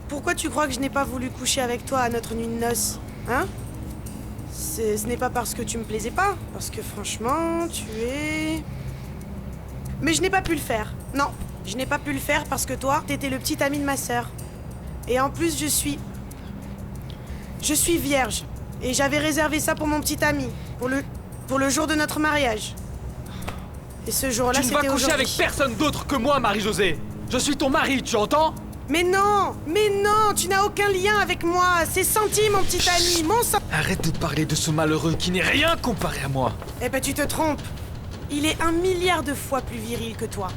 Pourquoi tu crois que je n'ai pas voulu coucher avec toi à notre nuit de noces? Hein? Ce n'est pas parce que tu me plaisais pas, parce que franchement, tu es... Mais je n'ai pas pu le faire. Non, je n'ai pas pu le faire parce que toi, t'étais le petit ami de ma sœur. Et en plus, je suis vierge. Et j'avais réservé ça pour mon petit ami, pour le jour de notre mariage. Et ce jour-là, c'était aujourd'hui. Tu ne vas coucher avec personne d'autre que moi, Marie-Josée. Je suis ton mari, tu entends? Mais non, tu n'as aucun lien avec moi. C'est Santi, mon petit ami, mon sang. Arrête de parler de ce malheureux qui n'est rien comparé à moi. Eh ben, tu te trompes. Il est 1 milliard de fois plus viril que toi.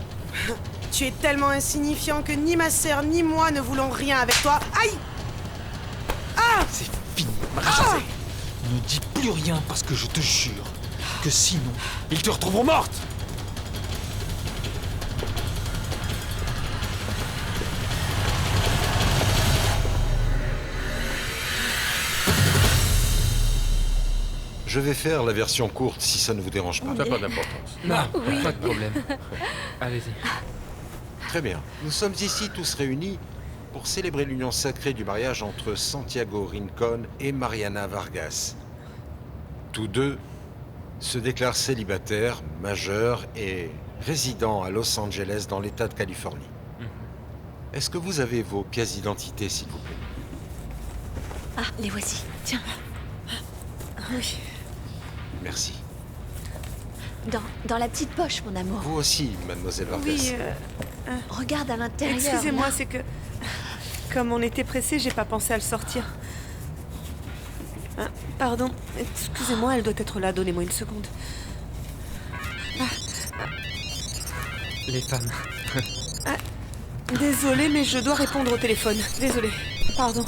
Tu es tellement insignifiant que ni ma sœur ni moi ne voulons rien avec toi. Aïe! Ah! C'est fini, Marie-Josée. Ne dis plus rien parce que je te jure que sinon, ils te retrouveront morte. Je vais faire la version courte si ça ne vous dérange pas. Ça n'a pas d'importance. Non, Oui. pas de problème. Allez-y. Très bien. Nous sommes ici tous réunis pour célébrer l'union sacrée du mariage entre Santiago Rincón et Mariana Vargas. Tous deux se déclarent célibataires, majeurs et résidents à Los Angeles dans l'État de Californie. Est-ce que vous avez vos pièces d'identité, s'il vous plaît? Ah, les voici. Tiens. Oui. Merci. Dans la petite poche, mon amour. Vous aussi, mademoiselle Vargas. Oui, Regarde à l'intérieur. excusez-moi, là. c'est que... Comme on était pressé, j'ai pas pensé à le sortir. Pardon, excusez-moi, elle doit être là, donnez-moi une seconde. Les femmes. Désolée, mais je dois répondre au téléphone. Désolée. Pardon.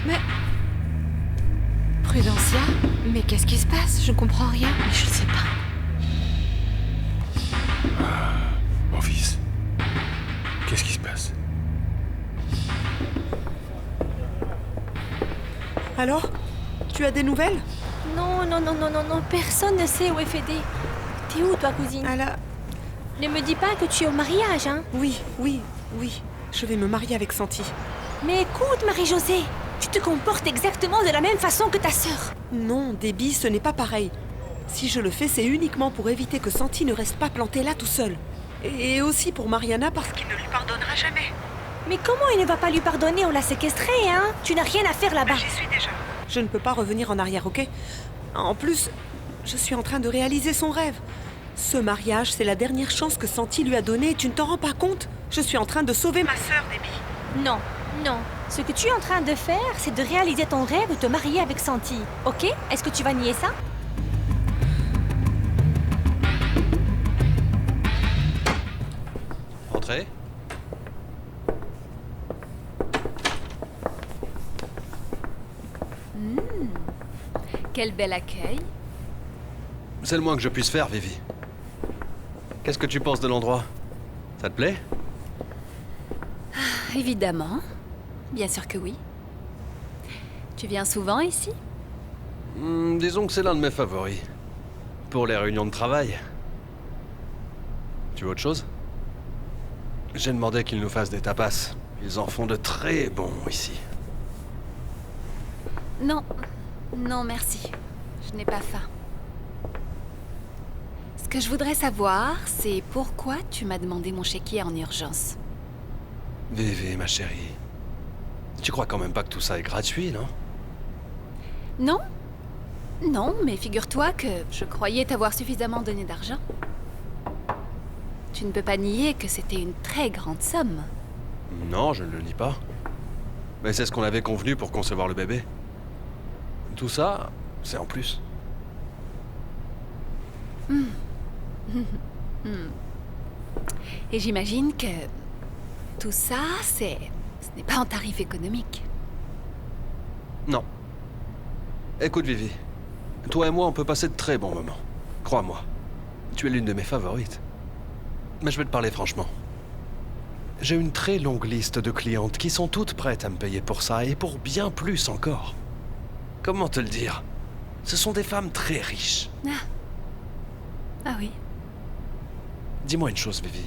Mais... Prudencia? Mais qu'est-ce qui se passe? Je comprends rien. Mais je sais pas. Mon fils, qu'est-ce qui se passe? Alors? Tu as des nouvelles? Non, personne ne sait où est Fédé. T'es où, toi, cousine? Ne me dis pas que tu es au mariage, hein? Oui. Je vais me marier avec Santi. Mais écoute, Marie-Josée, tu te comportes exactement de la même façon que ta sœur. Non, Déby, ce n'est pas pareil. Si je le fais, c'est uniquement pour éviter que Santi ne reste pas planté là tout seul. Et aussi pour Mariana, parce qu'il ne lui pardonnera jamais. Mais comment il ne va pas lui pardonner? On l'a séquestré, hein? Tu n'as rien à faire là-bas. J'y suis déjà. Je ne peux pas revenir en arrière, ok? En plus, je suis en train de réaliser son rêve. Ce mariage, c'est la dernière chance que Santi lui a donnée. Tu ne t'en rends pas compte? Je suis en train de sauver ma sœur, Déby. Non. Ce que tu es en train de faire, c'est de réaliser ton rêve de te marier avec Santi. Ok? Est-ce que tu vas nier ça? Entrez. Quel bel accueil. C'est le moins que je puisse faire, Vivi. Qu'est-ce que tu penses de l'endroit? Ça te plaît? Évidemment. Bien sûr que oui. Tu viens souvent ici? Disons que c'est l'un de mes favoris. Pour les réunions de travail. Tu veux autre chose? J'ai demandé qu'ils nous fassent des tapas. Ils en font de très bons ici. Non. Non, merci. Je n'ai pas faim. Ce que je voudrais savoir, c'est pourquoi tu m'as demandé mon chéquier en urgence. Vivi, ma chérie. Tu crois quand même pas que tout ça est gratuit, non? Non? Non, mais figure-toi que je croyais t'avoir suffisamment donné d'argent. Tu ne peux pas nier que c'était une très grande somme. Non, je ne le nie pas. Mais c'est ce qu'on avait convenu pour concevoir le bébé. Tout ça, c'est en plus. Et j'imagine que tout ça, ce n'est pas en tarif économique. Non. Écoute, Vivi. Toi et moi, on peut passer de très bons moments. Crois-moi. Tu es l'une de mes favorites. Mais je vais te parler franchement. J'ai une très longue liste de clientes qui sont toutes prêtes à me payer pour ça et pour bien plus encore. Comment te le dire? Ce sont des femmes très riches. Ah oui. Dis-moi une chose, Vivi.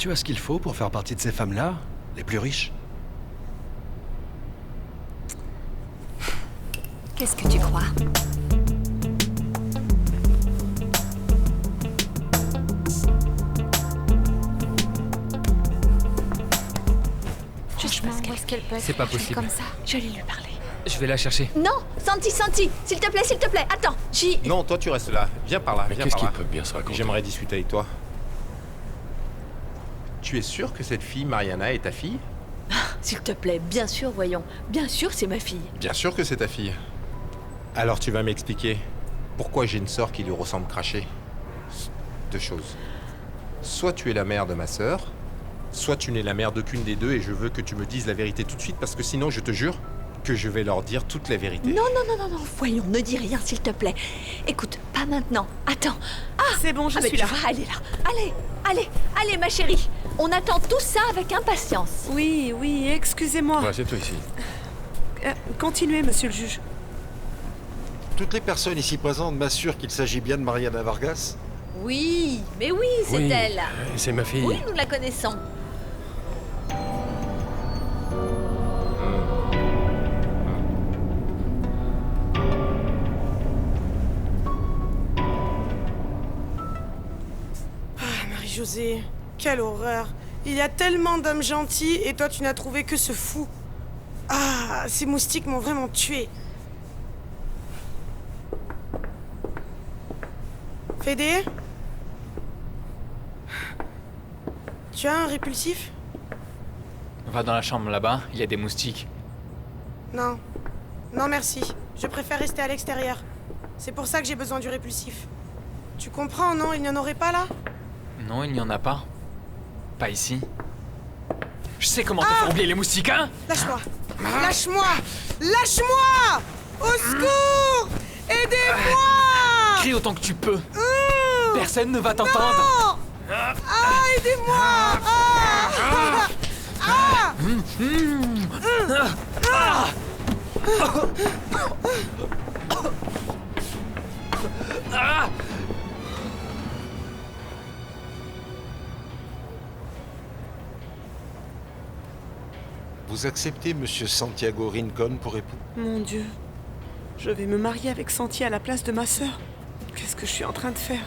Tu as ce qu'il faut pour faire partie de ces femmes-là, les plus riches. Qu'est-ce que tu crois? Franchement, où est-ce qu'elle peut être C'est pas rangée possible. comme ça? Je vais lui parler. Je vais la chercher. Non, Santi, s'il te plaît, attends, Non, toi tu restes là. Viens par là, Mais viens qu'est-ce par qu'il là. peut bien se raconter? J'aimerais discuter avec toi. Tu es sûr que cette fille, Mariana, est ta fille? S'il te plaît, bien sûr, voyons. Bien sûr, c'est ma fille. Bien sûr que c'est ta fille. Alors tu vas m'expliquer pourquoi j'ai une sœur qui lui ressemble craché. Deux choses. Soit tu es la mère de ma sœur, soit tu n'es la mère d'aucune des deux et je veux que tu me dises la vérité tout de suite parce que sinon je te jure que je vais leur dire toute la vérité. Non, voyons, ne dis rien, s'il te plaît. Écoute, pas maintenant. Attends. C'est bon, je mais suis tu là. vois, elle est là. Allez, ma chérie. On attend tout ça avec impatience. Oui, excusez-moi. Ouais, c'est toi ici. Continuez, monsieur le juge. Toutes les personnes ici présentes m'assurent qu'il s'agit bien de Mariana Vargas. Oui, mais oui, c'est Oui, elle. c'est ma fille. Oui, nous la connaissons. Marie-Josée, quelle horreur. Il y a tellement d'hommes gentils et toi tu n'as trouvé que ce fou. Ah, ces moustiques m'ont vraiment tué. Fédé? Tu as un répulsif? Va dans la chambre là-bas, il y a des moustiques. Non. Non merci. Je préfère rester à l'extérieur. C'est pour ça que j'ai besoin du répulsif. Tu comprends, non? Il n'y en aurait pas là? Non, il n'y en a pas. Pas ici. Je sais comment te faire oublier les moustiques, hein? Lâche-moi! Lâche-moi! Lâche-moi! Au secours! Aidez-moi! Crie autant que tu peux. Personne ne va t'entendre. Aidez-moi! Vous acceptez Monsieur Santiago Rincon pour époux? Mon Dieu, je vais me marier avec Santi à la place de ma sœur. Qu'est-ce que je suis en train de faire?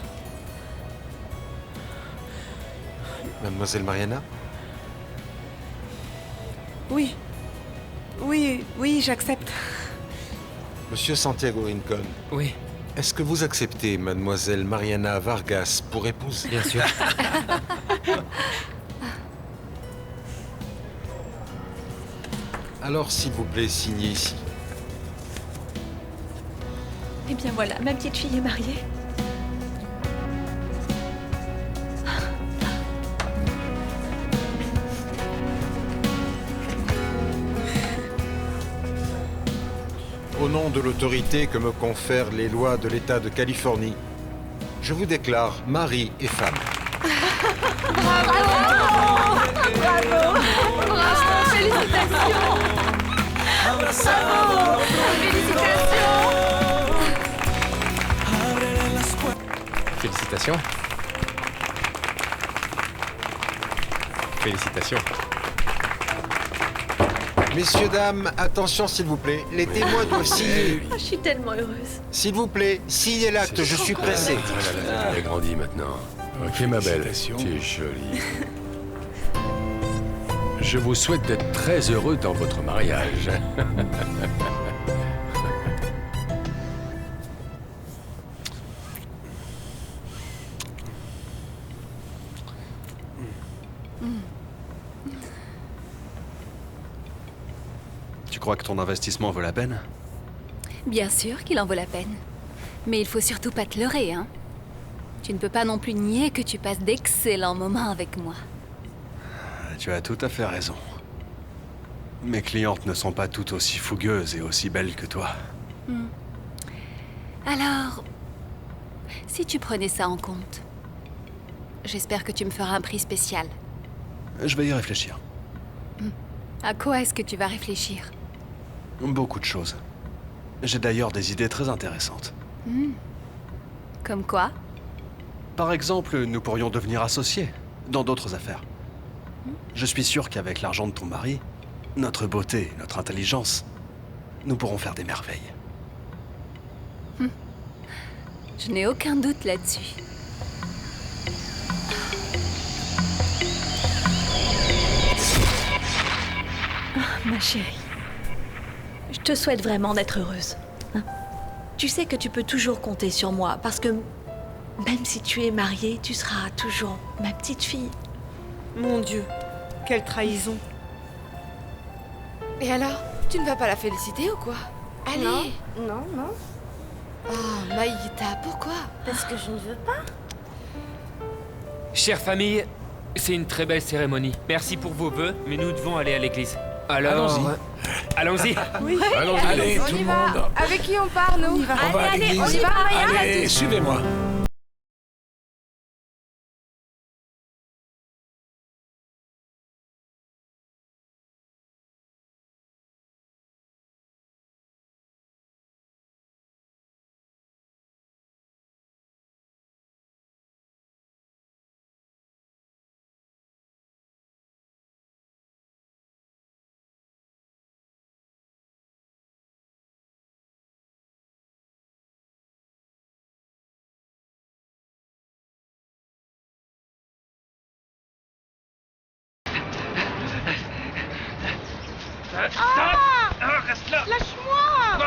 Mademoiselle Mariana? Oui, j'accepte. Monsieur Santiago Rincon, Oui, est-ce que vous acceptez Mademoiselle Mariana Vargas pour épouse? bien sûr. Alors, s'il vous plaît, signez ici. Eh bien voilà, ma petite fille est mariée. Au nom de l'autorité que me confèrent les lois de l'État de Californie, je vous déclare mari et femme. Félicitations. Félicitations. Messieurs, dames, attention s'il vous plaît. Les témoins doivent signer. Je suis tellement heureuse. S'il vous plaît, signez l'acte, je suis pressé. Elle a grandi maintenant. Ok, ma belle, tu es jolie. Je vous souhaite d'être très heureux dans votre mariage. Tu crois que ton investissement vaut la peine? Bien sûr qu'il en vaut la peine. Mais il faut surtout pas te leurrer, hein. Tu ne peux pas non plus nier que tu passes d'excellents moments avec moi. Tu as tout à fait raison. Mes clientes ne sont pas toutes aussi fougueuses et aussi belles que toi. Alors, si tu prenais ça en compte, j'espère que tu me feras un prix spécial. Je vais y réfléchir. À quoi est-ce que tu vas réfléchir? Beaucoup de choses. J'ai d'ailleurs des idées très intéressantes. Comme quoi? Par exemple, nous pourrions devenir associés dans d'autres affaires. Je suis sûr qu'avec l'argent de ton mari, notre beauté, notre intelligence, nous pourrons faire des merveilles. Je n'ai aucun doute là-dessus. Ma chérie, je te souhaite vraiment d'être heureuse. Hein? Tu sais que tu peux toujours compter sur moi, parce que même si tu es mariée, tu seras toujours ma petite fille. Mon Dieu, quelle trahison. Et alors, tu ne vas pas la féliciter ou quoi? Allez. Non. Oh, Maïta, pourquoi? Parce que je ne veux pas. Chère famille, c'est une très belle cérémonie. Merci pour vos vœux, mais nous devons aller à l'église. Alors... Allons-y. Oui. Allez, tout le monde. Avec qui on part, nous? On va à l'église. on y va, Maya. Allez, suivez-moi. Reste là. Lâche-moi.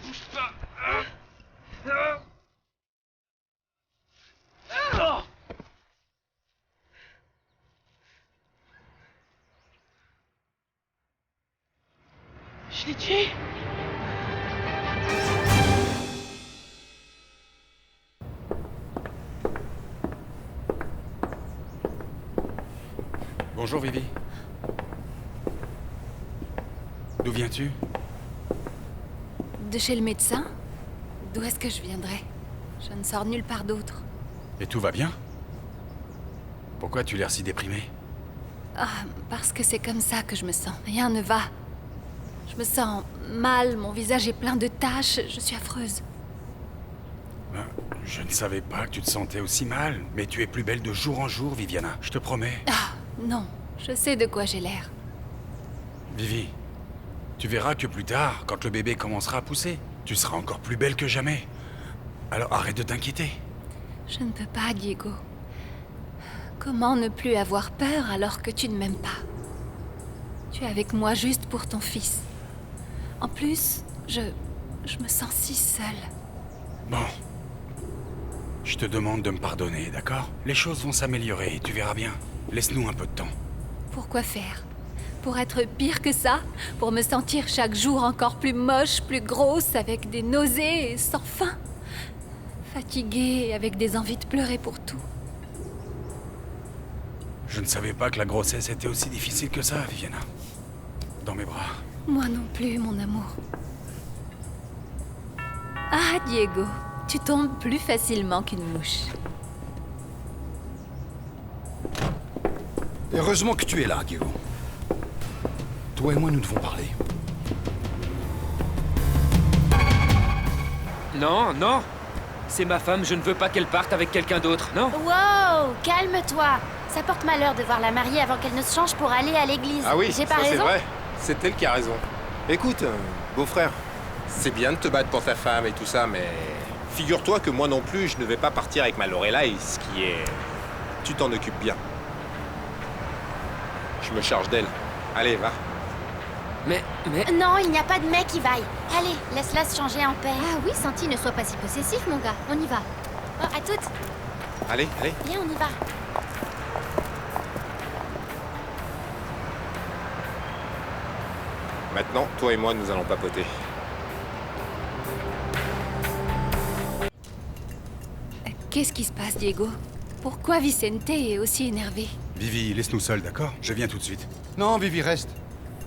Bouge pas. Je l'ai tué. Bonjour Vivi. D'où viens-tu? De chez le médecin? D'où est-ce que je viendrais? Je ne sors nulle part d'autre. Et tout va bien? Pourquoi tu l'air si déprimé? Ah, parce que c'est comme ça que je me sens. Rien ne va. Je me sens mal, mon visage est plein de taches, je suis affreuse. Je ne savais pas que tu te sentais aussi mal, mais tu es plus belle de jour en jour, Viviana, je te promets. Ah, non, je sais de quoi j'ai l'air. Vivi, tu verras que plus tard, quand le bébé commencera à pousser, tu seras encore plus belle que jamais. Alors arrête de t'inquiéter. Je ne peux pas, Diego. Comment ne plus avoir peur alors que tu ne m'aimes pas? Tu es avec moi juste pour ton fils. En plus, je me sens si seule. Bon. Je te demande de me pardonner, d'accord? Les choses vont s'améliorer, tu verras bien. Laisse-nous un peu de temps. Pourquoi faire? Pour être pire que ça? Pour me sentir chaque jour encore plus moche, plus grosse, avec des nausées et sans fin? Fatiguée, avec des envies de pleurer pour tout. Je ne savais pas que la grossesse était aussi difficile que ça, Viviana. Dans mes bras. Moi non plus, mon amour. Ah, Diego, tu tombes plus facilement qu'une mouche. Heureusement que tu es là, Diego. Toi et moi, nous devons parler. Non, non. C'est ma femme, je ne veux pas qu'elle parte avec quelqu'un d'autre, non? Wow, calme-toi. Ça porte malheur de voir la mariée avant qu'elle ne se change pour aller à l'église. Ah oui, j'ai ça pas c'est raison? vrai. C'est elle qui a raison. Écoute, beau-frère, c'est bien de te battre pour ta femme et tout ça, mais figure-toi que moi non plus, je ne vais pas partir avec ma Lorelai, ce qui est... Tu t'en occupes bien. Je me charge d'elle. Allez, va. Mais... Non, il n'y a pas de mec qui vaille. Allez, laisse-la se changer en paix. Ah oui, Santi, ne sois pas si possessif, mon gars. On y va. Oh, à toutes. Allez, allez. Viens, on y va. Maintenant, toi et moi, nous allons papoter. Qu'est-ce qui se passe, Diego? Pourquoi Vicente est aussi énervé? Vivi, laisse-nous seuls, d'accord? Je viens tout de suite. Non, Vivi, reste.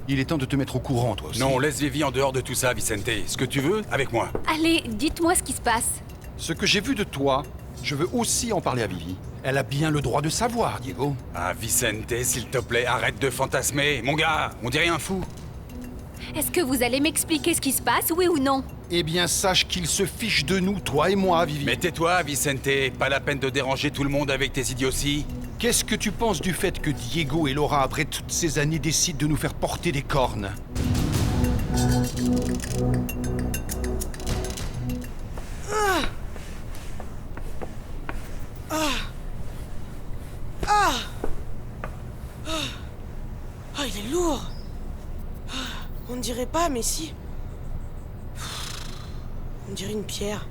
Il est temps de te mettre au courant, toi aussi. Non, laisse Vivi en dehors de tout ça, Vicente. Ce que tu veux, avec moi. Allez, dites-moi ce qui se passe. Ce que j'ai vu de toi, je veux aussi en parler à Vivi. Elle a bien le droit de savoir, Diego. Ah, Vicente, s'il te plaît, arrête de fantasmer. Mon gars, on dirait un fou. Est-ce que vous allez m'expliquer ce qui se passe, oui ou non? Eh bien, sache qu'il se fiche de nous, toi et moi, Vivi. Mais tais-toi, Vicente. Pas la peine de déranger tout le monde avec tes idioties. Qu'est-ce que tu penses du fait que Diego et Laura, après toutes ces années, décident de nous faire porter des cornes? Oh, il est lourd. On ne dirait pas, mais si. On dirait une pierre.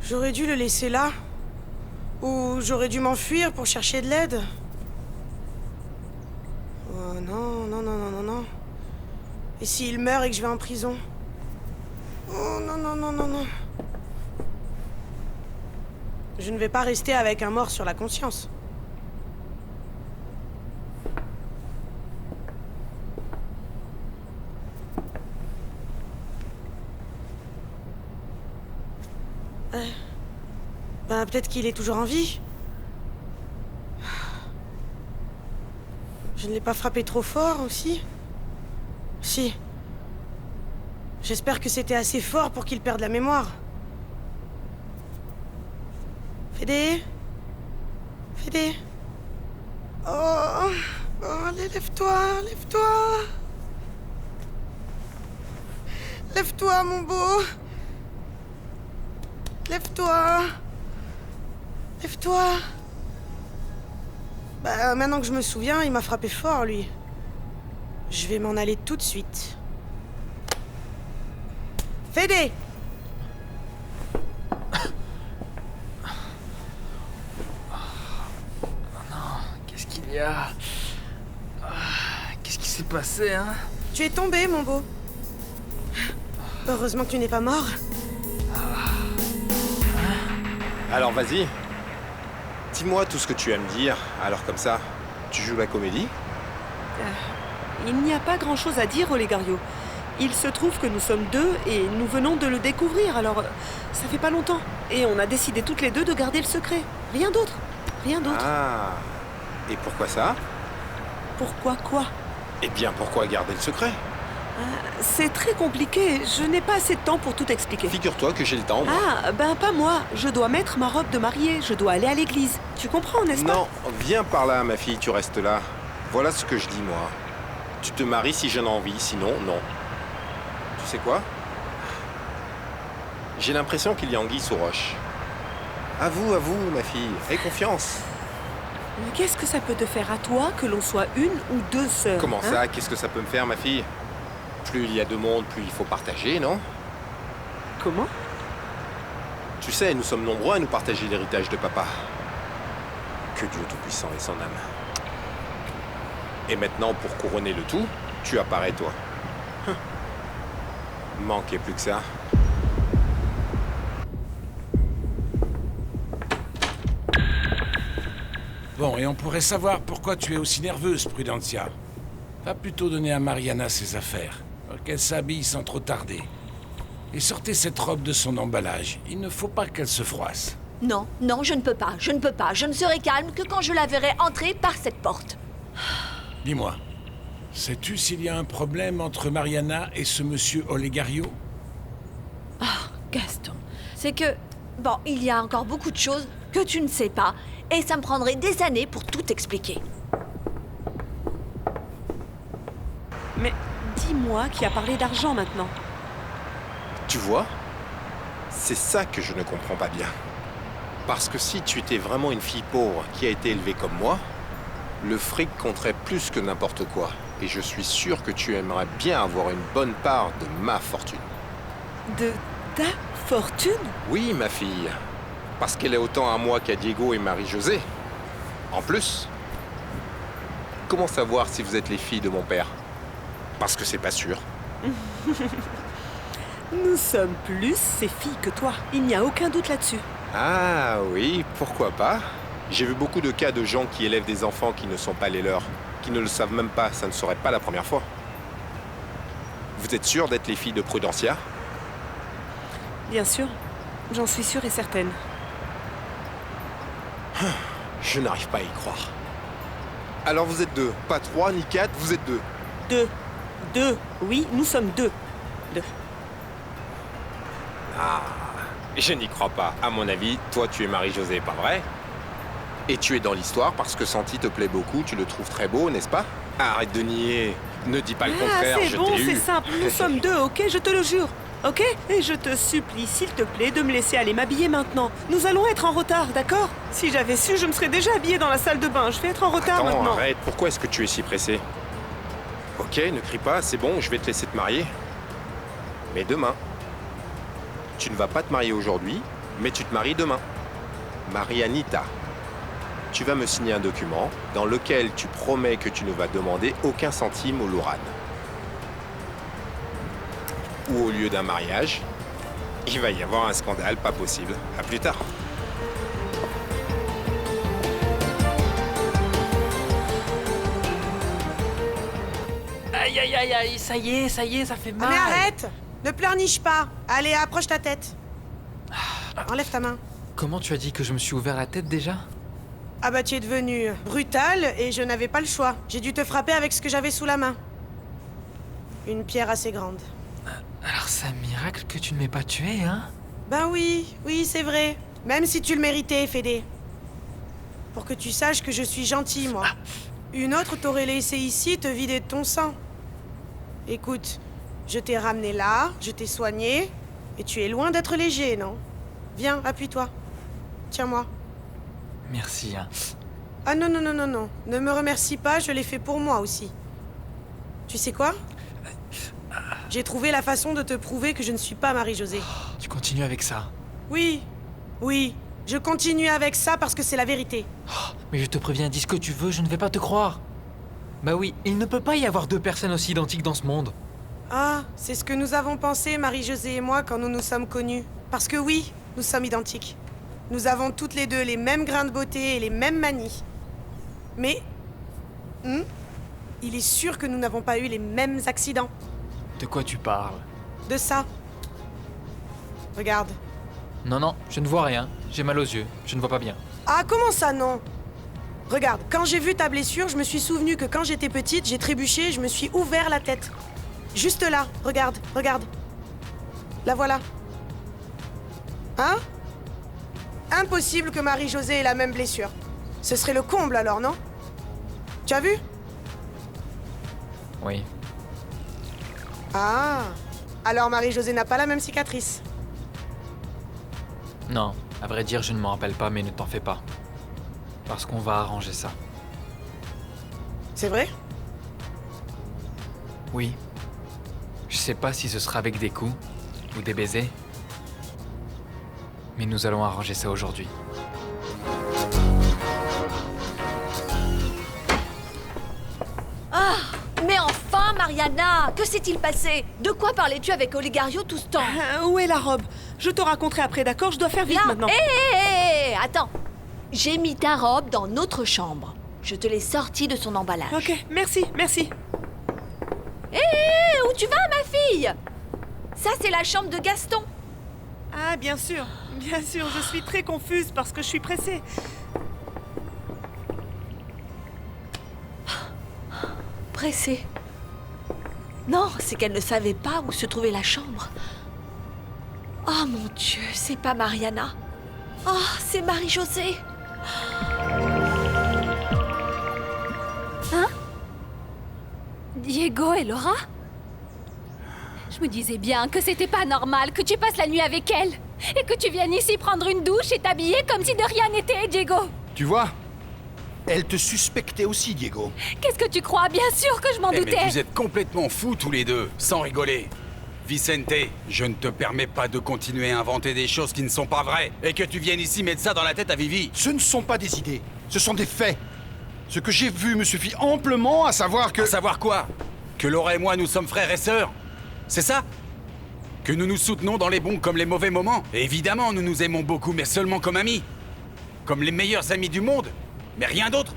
J'aurais dû le laisser là. Ou j'aurais dû m'enfuir pour chercher de l'aide. Oh non, non, non, non, non, non. Et s'il meurt et que je vais en prison? Oh non, non, non, non, non. Je ne vais pas rester avec un mort sur la conscience. Ben, peut-être qu'il est toujours en vie. Je ne l'ai pas frappé trop fort aussi. Si. J'espère que c'était assez fort pour qu'il perde la mémoire. Fédé? Fédé? Oh, allez, lève-toi, lève-toi. Lève-toi, mon beau. Lève-toi. Lève-toi. Bah, maintenant que je me souviens, il m'a frappé fort, lui. Je vais m'en aller tout de suite. Fédé! Qu'est-ce qu'il y a? Qu'est-ce qui s'est passé, hein? Tu es tombé, mon beau. Heureusement que tu n'es pas mort. Alors vas-y. Dis-moi tout ce que tu aimes dire. Alors comme ça, tu joues la comédie? Il n'y a pas grand-chose à dire, Olegario. Il se trouve que nous sommes deux et nous venons de le découvrir, alors ça fait pas longtemps. Et on a décidé toutes les deux de garder le secret. Rien d'autre. Rien d'autre. Ah. Et pourquoi ça? Pourquoi quoi? Eh bien, pourquoi garder le secret? C'est très compliqué. Je n'ai pas assez de temps pour tout expliquer. Figure-toi que j'ai le temps, moi. Ah, ben pas moi. Je dois mettre ma robe de mariée. Je dois aller à l'église. Tu comprends, n'est-ce pas? Non, viens par là, ma fille, tu restes là. Voilà ce que je dis, moi. Tu te maries si j'en ai envie, sinon, non. Tu sais quoi? J'ai l'impression qu'il y a anguille sous roche. À vous, ma fille. Aie confiance. Mais qu'est-ce que ça peut te faire à toi que l'on soit une ou deux sœurs? Comment ça? Qu'est-ce que ça peut me faire, ma fille? Plus il y a de monde, plus il faut partager, non? Comment? Tu sais, nous sommes nombreux à nous partager l'héritage de papa. Que Dieu Tout-Puissant ait son âme. Et maintenant, pour couronner le tout, tu apparais, toi. Manquait plus que ça. Bon, et on pourrait savoir pourquoi tu es aussi nerveuse, Prudencia. Va plutôt donner à Mariana ses affaires, qu'elle s'habille sans trop tarder. Et sortez cette robe de son emballage. Il ne faut pas qu'elle se froisse. Non, non, je ne peux pas, je ne peux pas. Je ne serai calme que quand je la verrai entrer par cette porte. Dis-moi, sais-tu s'il y a un problème entre Mariana et ce monsieur Olegario? Ah, Gaston, c'est que... Bon, il y a encore beaucoup de choses que tu ne sais pas, et ça me prendrait des années pour tout expliquer. Mais dis-moi qui a parlé d'argent maintenant. Tu vois? C'est ça que je ne comprends pas bien. Parce que si tu étais vraiment une fille pauvre qui a été élevée comme moi, le fric compterait plus que n'importe quoi. Et je suis sûr que tu aimerais bien avoir une bonne part de ma fortune. De ta fortune? Oui, ma fille. Parce qu'elle est autant à moi qu'à Diego et Marie-Josée. En plus, comment savoir si vous êtes les filles de mon père? Parce que c'est pas sûr. Nous sommes plus ses filles que toi. Il n'y a aucun doute là-dessus. Ah oui, pourquoi pas? J'ai vu beaucoup de cas de gens qui élèvent des enfants qui ne sont pas les leurs, qui ne le savent même pas, ça ne serait pas la première fois. Vous êtes sûre d'être les filles de Prudencia? Bien sûr, j'en suis sûre et certaine. Je n'arrive pas à y croire. Alors vous êtes 2. Pas 3 ni 4, vous êtes 2. 2. 2. Oui, nous sommes 2. 2. Ah, je n'y crois pas. À mon avis, toi, tu es Marie-Josée, pas vrai? Et tu es dans l'histoire parce que Santi te plaît beaucoup, tu le trouves très beau, n'est-ce pas? Arrête de nier. Ne dis pas le contraire, c'est je bon, t'ai eu. c'est simple. Nous sommes 2, ok? Je te le jure. Ok? Et je te supplie, s'il te plaît, de me laisser aller m'habiller maintenant. Nous allons être en retard, d'accord? Si j'avais su, je me serais déjà habillée dans la salle de bain. Je vais être en retard Attends, maintenant. arrête. Pourquoi est-ce que tu es si pressé? Ok, ne crie pas, c'est bon, je vais te laisser te marier. Mais demain. Tu ne vas pas te marier aujourd'hui, mais tu te maries demain. Marianita. Tu vas me signer un document dans lequel tu promets que tu ne vas demander aucun centime au Loran. Ou au lieu d'un mariage, il va y avoir un scandale pas possible. À plus tard. Aïe, aïe, aïe, aïe, ça y est, ça fait mal. Mais arrête! Ne pleurniche pas. Allez, approche ta tête. Enlève ta main. Comment tu as dit que je me suis ouvert la tête déjà? Ah bah tu es devenu brutal et je n'avais pas le choix. J'ai dû te frapper avec ce que j'avais sous la main. Une pierre assez grande. Alors c'est un miracle que tu ne m'aies pas tué, hein? Ben oui, oui, c'est vrai. Même si tu le méritais, Fédé. Pour que tu saches que je suis gentil, moi. Une autre t'aurait laissé ici te vider de ton sang. Écoute, je t'ai ramené là, je t'ai soigné, et tu es loin d'être léger, non? Viens, appuie-toi. Tiens-moi. Merci, hein. Ah non, non, non, non, non. Ne me remercie pas, je l'ai fait pour moi aussi. Tu sais quoi? J'ai trouvé la façon de te prouver que je ne suis pas Marie-Josée. Tu continues avec ça? Oui, oui. Je continue avec ça parce que c'est la vérité. Mais je te préviens, dis ce que tu veux, je ne vais pas te croire. Bah oui, il ne peut pas y avoir deux personnes aussi identiques dans ce monde. Ah, c'est ce que nous avons pensé, Marie-Josée et moi, quand nous nous sommes connus. Parce que oui, nous sommes identiques. Nous avons toutes les deux les mêmes grains de beauté et les mêmes manies. Mais... il est sûr que nous n'avons pas eu les mêmes accidents. De quoi tu parles? De ça. Regarde. Non, non, je ne vois rien. J'ai mal aux yeux, je ne vois pas bien. Ah, comment ça, non? Regarde, quand j'ai vu ta blessure, je me suis souvenu que quand j'étais petite, j'ai trébuché et je me suis ouvert la tête. Juste là, regarde, regarde. La voilà. Hein? Impossible que Marie-Josée ait la même blessure. Ce serait le comble alors, non? Tu as vu? Oui. Ah. Alors Marie-Josée n'a pas la même cicatrice. Non, à vrai dire, je ne m'en rappelle pas, mais ne t'en fais pas. Parce qu'on va arranger ça. C'est vrai? Oui. Je sais pas si ce sera avec des coups ou des baisers. Mais nous allons arranger ça aujourd'hui. Ah! Mais enfin, Mariana! Que s'est-il passé? De quoi parlais-tu avec Oligario tout ce temps? Où est la robe? Je te raconterai après, d'accord? Je dois faire vite Là. maintenant. Hé, attends! J'ai mis ta robe dans notre chambre. Je te l'ai sortie de son emballage. Ok, merci, merci. Hé, où tu vas, ma fille? Ça, c'est la chambre de Gaston. Ah, bien sûr, je suis très confuse parce que je suis pressée. Pressée? Non, c'est qu'elle ne savait pas où se trouvait la chambre. Oh mon Dieu, c'est pas Mariana. Oh, c'est Marie-Josée. Hein? Diego et Laura? Je me disais bien que c'était pas normal que tu passes la nuit avec elle et que tu viennes ici prendre une douche et t'habiller comme si de rien n'était, Diego. Tu vois? Elle te suspectait aussi, Diego. Qu'est-ce que tu crois? Bien sûr que je m'en doutais. Mais vous êtes complètement fous tous les deux, sans rigoler. Vicente, je ne te permets pas de continuer à inventer des choses qui ne sont pas vraies et que tu viennes ici mettre ça dans la tête à Vivi. Ce ne sont pas des idées, ce sont des faits. Ce que j'ai vu me suffit amplement à savoir que... À savoir quoi? Que Laura et moi, nous sommes frères et sœurs? C'est ça? Que nous nous soutenons dans les bons comme les mauvais moments? Et évidemment, nous nous aimons beaucoup, mais seulement comme amis. Comme les meilleurs amis du monde, mais rien d'autre.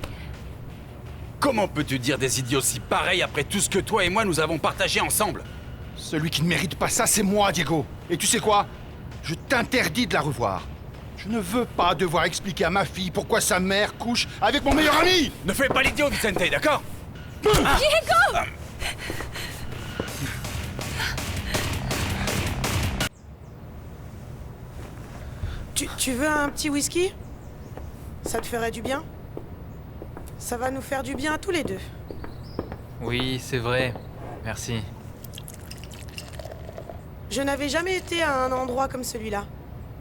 Comment peux-tu dire des idioties pareilles après tout ce que toi et moi nous avons partagé ensemble? Celui qui ne mérite pas ça, c'est moi, Diego. Et tu sais quoi? Je t'interdis de la revoir. Je Je ne veux pas devoir expliquer à ma fille pourquoi sa mère couche avec mon meilleur ami. Ne fais pas l'idiot, Vicente, d'accord? Diego! Tu veux un petit whisky? Ça te ferait du bien? Ça va nous faire du bien à tous les deux. Oui, c'est vrai. Merci. Je n'avais jamais été à un endroit comme celui-là.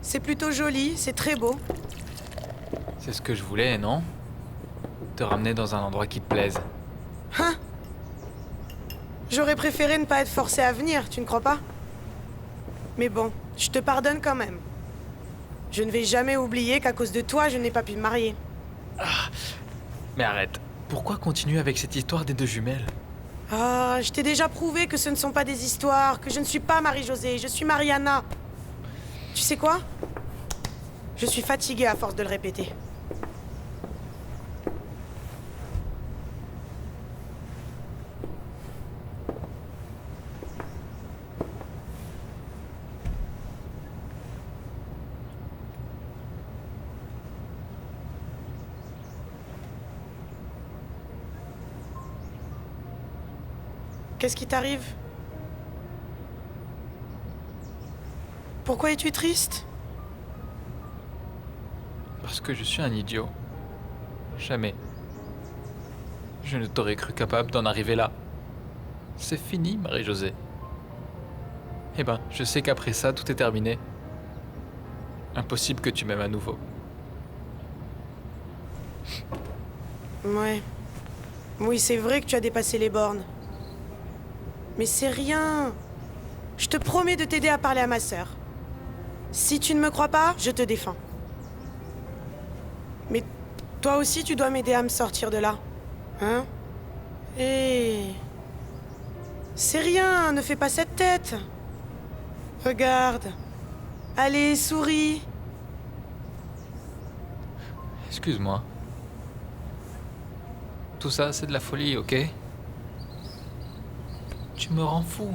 C'est plutôt joli, c'est très beau. C'est ce que je voulais, non? Te ramener dans un endroit qui te plaise. Hein? J'aurais préféré ne pas être forcé à venir, tu ne crois pas? Mais bon, je te pardonne quand même. Je ne vais jamais oublier qu'à cause de toi, je n'ai pas pu me marier. Mais arrête. Pourquoi continuer avec cette histoire des deux jumelles? Ah, je t'ai déjà prouvé que ce ne sont pas des histoires, que je ne suis pas Marie-Josée, je suis Mariana. Tu sais quoi? Je suis fatiguée à force de le répéter. Qu'est-ce qui t'arrive? Pourquoi es-tu triste? Parce que je suis un idiot. Jamais. Je ne t'aurais cru capable d'en arriver là. C'est fini, Marie-Josée. Eh ben, je sais qu'après ça, tout est terminé. Impossible que tu m'aimes à nouveau. Ouais. Oui, c'est vrai que tu as dépassé les bornes. Mais c'est rien. Je te promets de t'aider à parler à ma sœur. Si tu ne me crois pas, je te défends. Mais toi aussi, tu dois m'aider à me sortir de là. Hein? Hé. C'est rien, ne fais pas cette tête. Regarde. Allez, souris. Excuse-moi. Tout ça, c'est de la folie, ok? Tu me rends fou.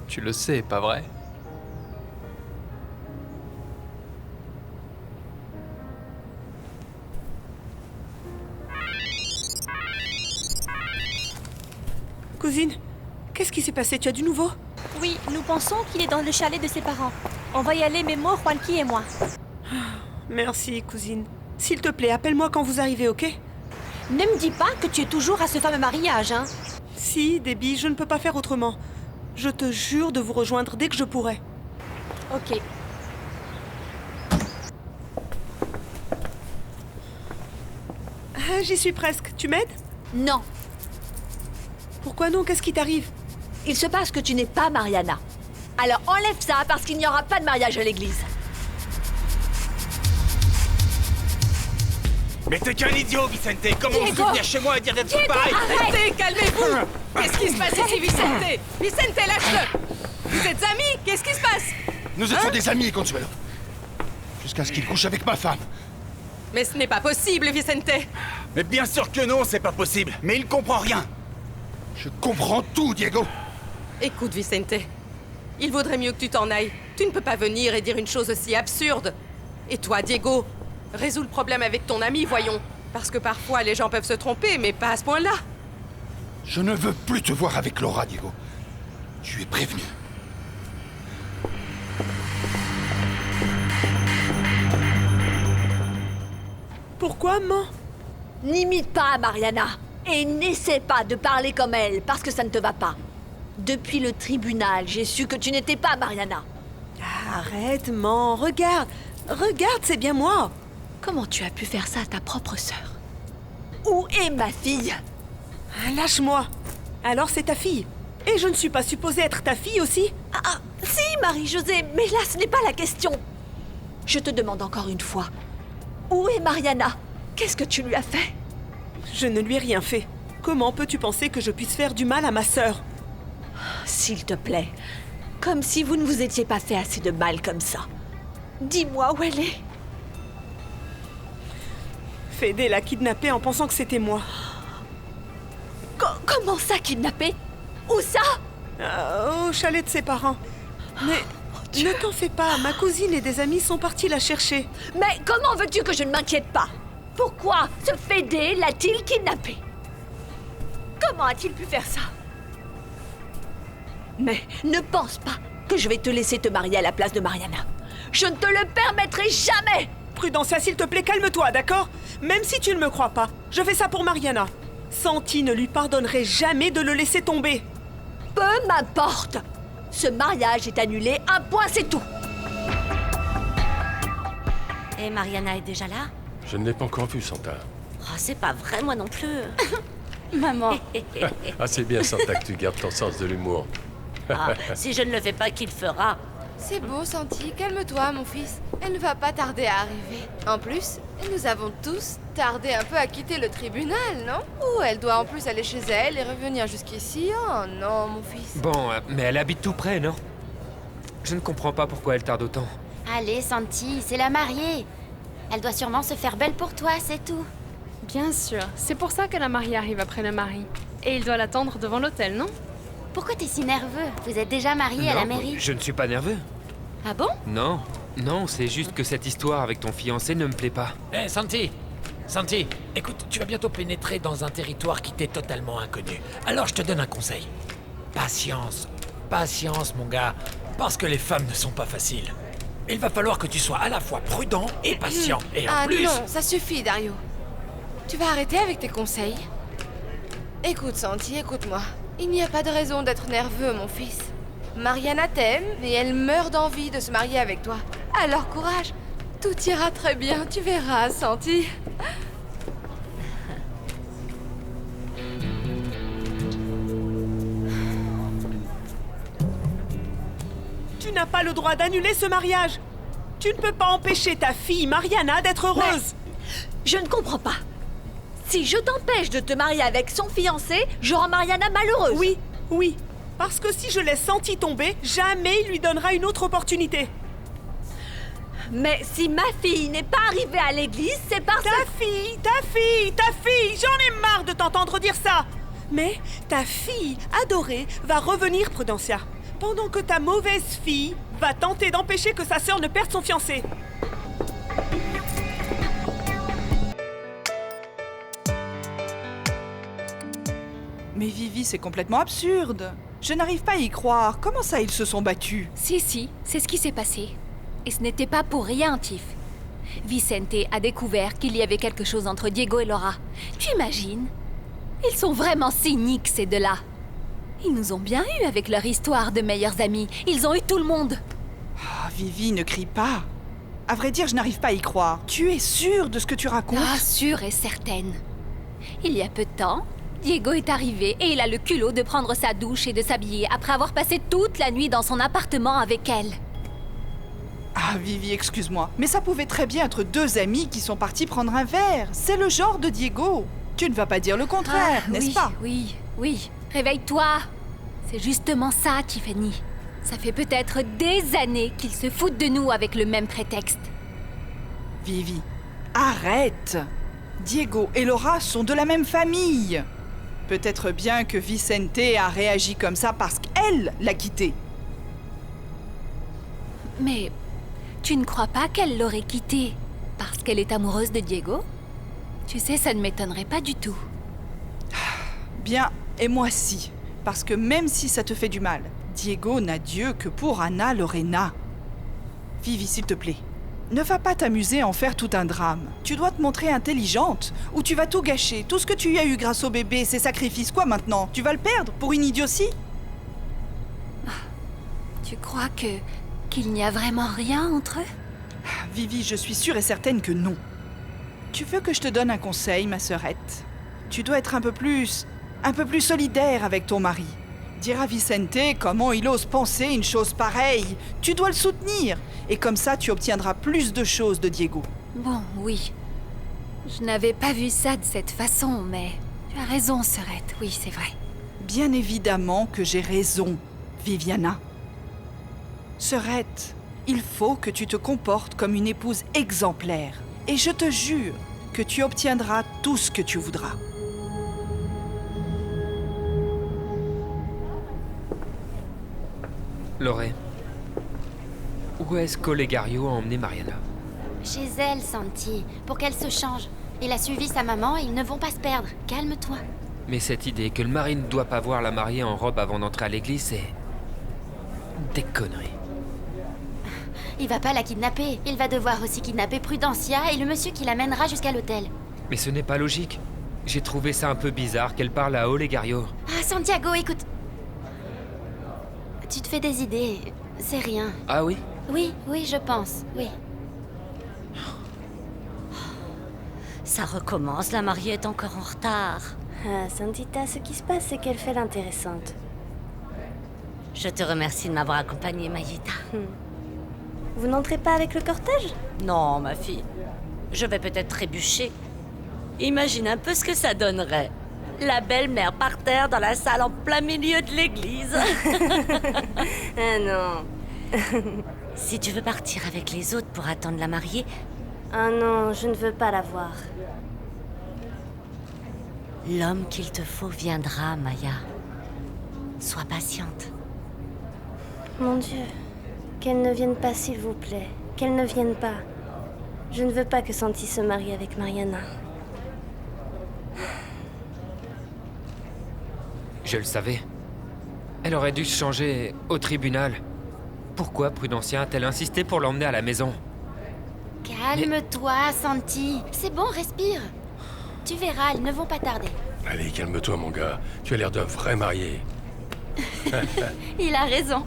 Tu le sais, pas vrai? Cousine, qu'est-ce qui s'est passé? Tu as du nouveau? Oui, nous pensons qu'il est dans le chalet de ses parents. On va y aller, Memo, Juanqui et moi. Merci, cousine. S'il te plaît, appelle-moi quand vous arrivez, ok? Ne me dis pas que tu es toujours à ce fameux mariage, hein? Si, Debbie, je ne peux pas faire autrement. Je te jure de vous rejoindre dès que je pourrai. Ok. Ah, j'y suis presque. Tu m'aides? Non. Pourquoi non? Qu'est-ce qui t'arrive? Il se passe que tu n'es pas Mariana. Alors enlève ça parce qu'il n'y aura pas de mariage à l'église. Mais t'es qu'un idiot, Vicente! Comment Diego! on peut venir chez moi et dire des trucs Diego, pareils? arrêtez, calmez-vous! Qu'est-ce qui se passe ici, Vicente? Vicente, lâche-le! Vous êtes amis? Qu'est-ce qui se passe? Nous étions des amis, Consuelo. Jusqu'à ce qu'il couche avec ma femme. Mais ce n'est pas possible, Vicente! Mais bien sûr que non, c'est pas possible! Mais il comprend rien! Je comprends tout, Diego! Écoute, Vicente, il vaudrait mieux que tu t'en ailles. Tu ne peux pas venir et dire une chose aussi absurde. Et toi, Diego, résous le problème avec ton ami, voyons. Parce que parfois, les gens peuvent se tromper, mais pas à ce point-là. Je ne veux plus te voir avec Laura, Diego. Tu es prévenu. Pourquoi, maman? N'imite pas Mariana. Et n'essaie pas de parler comme elle, parce que ça ne te va pas. Depuis le tribunal, j'ai su que tu n'étais pas Mariana. Arrête, maman. Regarde. Regarde, c'est bien moi. Comment tu as pu faire ça à ta propre sœur? Où est ma fille? Lâche-moi. Alors c'est ta fille. Et je ne suis pas supposée être ta fille aussi? Ah, si, Marie-Josée, mais là, ce n'est pas la question. Je te demande encore une fois. Où est Mariana? Qu'est-ce que tu lui as fait? Je ne lui ai rien fait. Comment peux-tu penser que je puisse faire du mal à ma sœur? S'il te plaît, comme si vous ne vous étiez pas fait assez de mal comme ça. Dis-moi où elle est. Fédé l'a kidnappée en pensant que c'était moi. Comment ça, kidnappée? Où ça? Au chalet de ses parents. Mais Ne t'en fais pas, ma cousine et des amis sont partis la chercher. Mais comment veux-tu que je ne m'inquiète pas? Pourquoi ce Fédé l'a-t-il kidnappé? Comment a-t-il pu faire ça? Mais ne pense pas que je vais te laisser te marier à la place de Mariana. Je ne te le permettrai jamais! Prudencia, s'il te plaît, calme-toi, d'accord? Même si tu ne me crois pas, je fais ça pour Mariana. Santi ne lui pardonnerait jamais de le laisser tomber. Peu m'importe! Ce mariage est annulé, un point c'est tout! Et Mariana est déjà là? Je ne l'ai pas encore vue, Santa. Oh, c'est pas vrai, moi non plus. Maman. Ah, c'est bien, Santa, que tu gardes ton sens de l'humour. Ah, si je ne le fais pas, qui le fera? C'est bon, Santi, calme-toi, mon fils. Elle ne va pas tarder à arriver. En plus, nous avons tous tardé un peu à quitter le tribunal, non? Ou elle doit en plus aller chez elle et revenir jusqu'ici. Oh non, mon fils. Bon, mais elle habite tout près, non? Je ne comprends pas pourquoi elle tarde autant. Allez, Santi, c'est la mariée. Elle doit sûrement se faire belle pour toi, c'est tout. Bien sûr, c'est pour ça que la mariée arrive après le mari. Et il doit l'attendre devant l'hôtel, non? Pourquoi t'es si nerveux? Vous êtes déjà mariés à la mairie? Je ne suis pas nerveux. Ah bon? Non, non, c'est juste que cette histoire avec ton fiancé ne me plaît pas. Hé, Santi! Santi, écoute, tu vas bientôt pénétrer dans un territoire qui t'est totalement inconnu. Alors je te donne un conseil. Patience. Patience, mon gars. Parce que les femmes ne sont pas faciles. Il va falloir que tu sois à la fois prudent et patient. Et en plus... non, ça suffit, Dario. Tu vas arrêter avec tes conseils? Écoute, Santi, écoute-moi. Il n'y a pas de raison d'être nerveux, mon fils. Mariana t'aime et elle meurt d'envie de se marier avec toi. Alors courage, tout ira très bien, tu verras, Santi. Tu n'as pas le droit d'annuler ce mariage. Tu ne peux pas empêcher ta fille Mariana d'être heureuse. Mais je ne comprends pas. Si je t'empêche de te marier avec son fiancé, je rends Mariana malheureuse. Oui, oui. Parce que si je laisse Santi tomber, jamais il lui donnera une autre opportunité. Mais si ma fille n'est pas arrivée à l'église, c'est parce que... Ta fille, j'en ai marre de t'entendre dire ça. Mais ta fille adorée va revenir, Prudencia. Pendant que ta mauvaise fille va tenter d'empêcher que sa sœur ne perde son fiancé. Mais Vivi, c'est complètement absurde. Je n'arrive pas à y croire. Comment ça, ils se sont battus? Si, c'est ce qui s'est passé. Et ce n'était pas pour rien, Tiff. Vicente a découvert qu'il y avait quelque chose entre Diego et Laura. Tu imagines? Ils sont vraiment cyniques, ces deux-là. Ils nous ont bien eus avec leur histoire de meilleurs amis. Ils ont eu tout le monde. Ah, Vivi, ne crie pas. À vrai dire, je n'arrive pas à y croire. Tu es sûre de ce que tu racontes? Ah, sûre et certaine. Il y a peu de temps, Diego est arrivé et il a le culot de prendre sa douche et de s'habiller après avoir passé toute la nuit dans son appartement avec elle. Ah, Vivi, excuse-moi, mais ça pouvait très bien être deux amis qui sont partis prendre un verre. C'est le genre de Diego. Tu ne vas pas dire le contraire, n'est-ce pas? Oui. Réveille-toi. C'est justement ça, Tiffany. Ça fait peut-être des années qu'ils se foutent de nous avec le même prétexte. Vivi, arrête! Diego et Laura sont de la même famille. Peut-être bien que Vicente a réagi comme ça parce qu'elle l'a quitté. Mais tu ne crois pas qu'elle l'aurait quitté parce qu'elle est amoureuse de Diego? Tu sais, ça ne m'étonnerait pas du tout. Bien, et moi si. Parce que même si ça te fait du mal, Diego n'a Dieu que pour Anna Lorena. Vivi, s'il te plaît, ne va pas t'amuser à en faire tout un drame. Tu dois te montrer intelligente, ou tu vas tout gâcher. Tout ce que tu y as eu grâce au bébé, ces sacrifices, quoi maintenant? Tu vas le perdre pour une idiotie? Tu crois qu'il n'y a vraiment rien entre eux? Vivi, je suis sûre et certaine que non. Tu veux que je te donne un conseil, ma sœurette? Tu dois être un peu plus solidaire avec ton mari. Dire à Vicente comment il ose penser une chose pareille. Tu dois le soutenir. Et comme ça, tu obtiendras plus de choses de Diego. Bon, oui. Je n'avais pas vu ça de cette façon, mais tu as raison, sœurette. Oui, c'est vrai. Bien évidemment que j'ai raison, Viviana. Sœurette, il faut que tu te comportes comme une épouse exemplaire. Et je te jure que tu obtiendras tout ce que tu voudras. Loré, Où est-ce qu'Olegario a emmené Mariana? Chez elle, Santi, pour qu'elle se change. Il a suivi sa maman et ils ne vont pas se perdre. Calme-toi. Mais cette idée que le mari ne doit pas voir la mariée en robe avant d'entrer à l'église, c'est... des conneries. Il va pas la kidnapper. Il va devoir aussi kidnapper Prudencia et le monsieur qui l'amènera jusqu'à l'hôtel. Mais ce n'est pas logique. J'ai trouvé ça un peu bizarre qu'elle parle à Olegario. Ah, Santiago, écoute. Tu te fais des idées. C'est rien. Ah oui? Oui, je pense, oui. Ça recommence, la mariée est encore en retard. Ah, Santita, ce qui se passe, c'est qu'elle fait l'intéressante. Je te remercie de m'avoir accompagnée, Mayita. Vous n'entrez pas avec le cortège? Non, ma fille. Je vais peut-être trébucher. Imagine un peu ce que ça donnerait. La belle-mère par terre dans la salle en plein milieu de l'église. Ah non. Si tu veux partir avec les autres pour attendre la mariée... Ah non, je ne veux pas la voir. L'homme qu'il te faut viendra, Maya. Sois patiente. Mon Dieu. Qu'elle ne vienne pas, s'il vous plaît. Qu'elle ne vienne pas. Je ne veux pas que Santi se marie avec Mariana. Je le savais. Elle aurait dû se changer au tribunal. Pourquoi Prudencia a-t-elle insisté pour l'emmener à la maison? Calme-toi, Santi. C'est bon, respire. Tu verras, ils ne vont pas tarder. Allez, calme-toi, mon gars. Tu as l'air d'un vrai marié. Il a raison.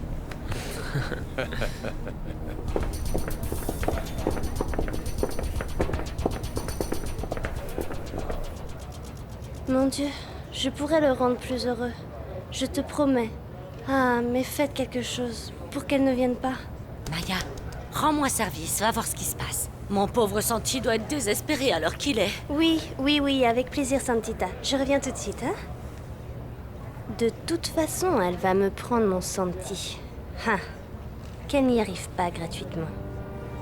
Mon Dieu, je pourrais le rendre plus heureux. Je te promets. Ah, mais faites quelque chose pour qu'elle ne vienne pas. Maya, rends-moi service, va voir ce qui se passe. Mon pauvre Santi doit être désespéré à l'heure qu'il est. Oui, avec plaisir, Santita. Je reviens tout de suite, hein? De toute façon, elle va me prendre mon Santi. Ah, qu'elle n'y arrive pas gratuitement.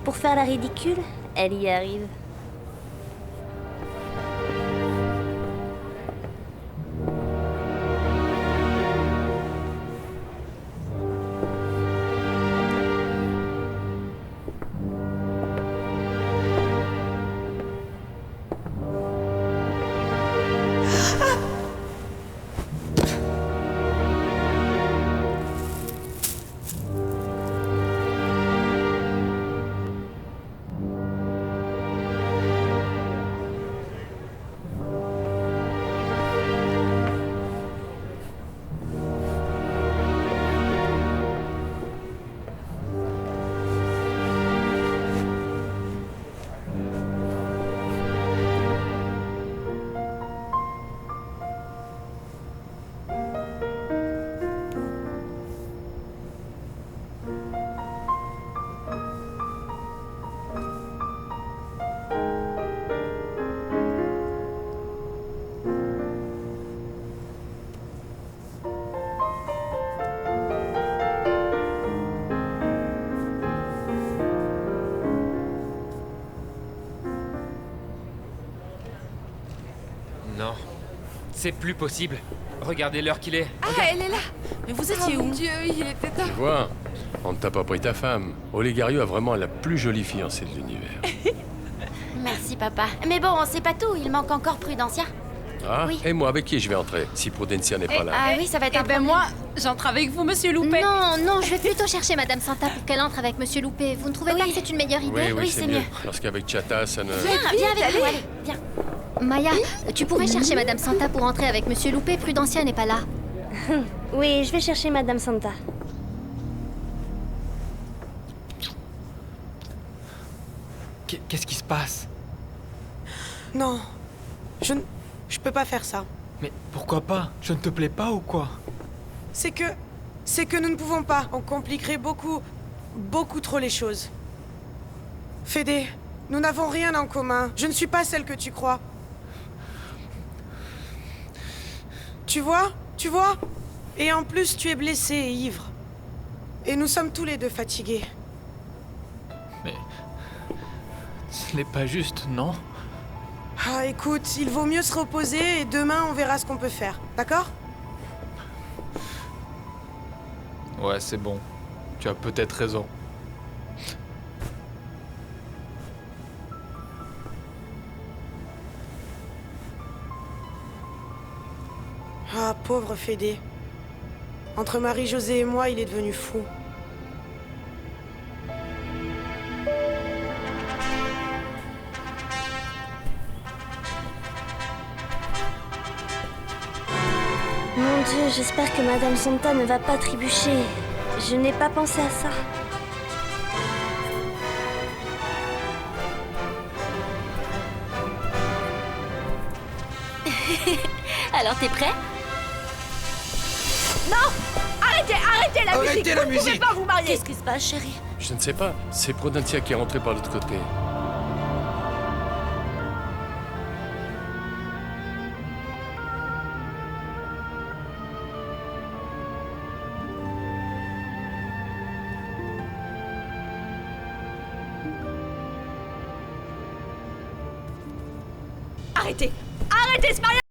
Pour faire la ridicule, elle y arrive. Non, c'est plus possible. Regardez l'heure qu'il est. Ah, elle est là. Mais vous étiez où? Mon Dieu, il était tard. Tu vois, on ne t'a pas pris ta femme. Olegario a vraiment la plus jolie fiancée de l'univers. Merci, papa. Mais bon, c'est pas tout. Il manque encore Prudencia. Ah, Oui. et moi, avec qui je vais entrer, si Prudencia n'est pas là? Ah oui, ça va être un problème. moi, j'entre avec vous, monsieur Loupé. Non, je vais plutôt chercher Madame Santa pour qu'elle entre avec Monsieur Loupé. Vous ne trouvez pas que c'est une meilleure idée? Oui, c'est mieux. Parce qu'avec Chata, ça ne... Viens avec nous, allez, viens. Maya, tu pourrais chercher Madame Santa pour entrer avec Monsieur Loupé. Prudencia n'est pas là. Oui, je vais chercher Madame Santa. Qu'est-ce qui se passe? Non, je peux pas faire ça. Mais pourquoi pas? Je ne te plais pas ou quoi? C'est que nous ne pouvons pas. On compliquerait beaucoup trop les choses. Fédé, nous n'avons rien en commun. Je ne suis pas celle que tu crois. Tu vois? Et en plus, tu es blessé et ivre. Et nous sommes tous les deux fatigués. Mais... ce n'est pas juste, non? Ah, écoute, il vaut mieux se reposer et demain, on verra ce qu'on peut faire. D'accord? Ouais, c'est bon. Tu as peut-être raison. Ah, pauvre Fédé. Entre Marie-Josée et moi, il est devenu fou. Mon Dieu, j'espère que Madame Santa ne va pas trébucher. Je n'ai pas pensé à ça. Alors, t'es prêt? Non! Arrêtez la musique! Arrêtez la Vous ne pouvez musique! pas vous marier! Qu'est-ce qui se passe, chérie? Je ne sais pas. C'est Prudentia qui est rentrée par l'autre côté. Arrêtez! Arrêtez ce mariage!